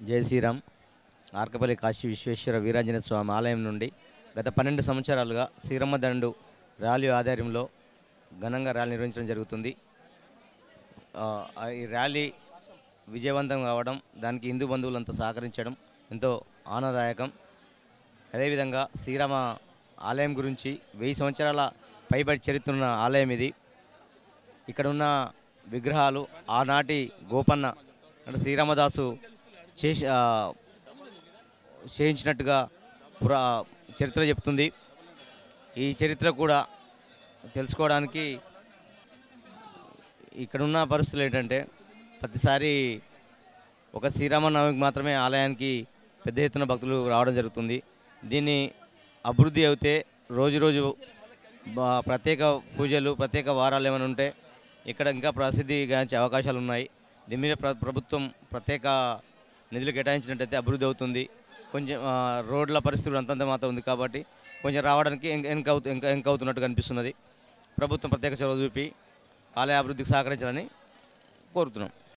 జై శ్రీరామ్. ఆర్కపల్లి కాశీ విశ్వేశ్వర వీరాంజనేయ స్వామి ఆలయం నుండి గత 12 సంవత్సరాలుగా శ్రీరమ్మ దండు ర్యాలీ ఆధ్వర్యంలో ఘనంగా ర్యాలీ నిర్వహించడం జరుగుతుంది. ఈ ర్యాలీ విజయవంతం కావడం, దానికి హిందూ బంధువులంతా సహకరించడం ఎంతో ఆనందదాయకం. అదేవిధంగా శ్రీరామ ఆలయం గురించి 1000 సంవత్సరాల పైబడి చరిత్ర ఉన్న ఆలయం ఇది. ఇక్కడ ఉన్న విగ్రహాలు ఆనాటి గోపన్న అంటే శ్రీరామదాసు చేయించినట్టుగా చరిత్ర చెప్తుంది. ఈ చరిత్ర కూడా తెలుసుకోవడానికి ఇక్కడున్న పరిస్థితులు ఏంటంటే, ప్రతిసారి ఒక శ్రీరామనవమికి మాత్రమే ఆలయానికి పెద్ద ఎత్తున భక్తులు రావడం జరుగుతుంది. దీన్ని అభివృద్ధి అయితే రోజు రోజు ప్రత్యేక పూజలు, ప్రత్యేక వారాలు ఏమైనా ఉంటే ఇక్కడ ఇంకా ప్రసిద్ధి గాంచే అవకాశాలు ఉన్నాయి. దీని మీద ప్రభుత్వం ప్రత్యేక నిధులు కేటాయించినట్టయితే అభివృద్ధి అవుతుంది. కొంచెం రోడ్ల పరిస్థితులు అంతంత మాత్రం ఉంది కాబట్టి కొంచెం రావడానికి ఎంక అవుతున్నట్టు కనిపిస్తున్నది. ప్రభుత్వం ప్రత్యేక చొరవ చూపి ఆలయ అభివృద్ధికి సహకరించాలని కోరుతున్నాం.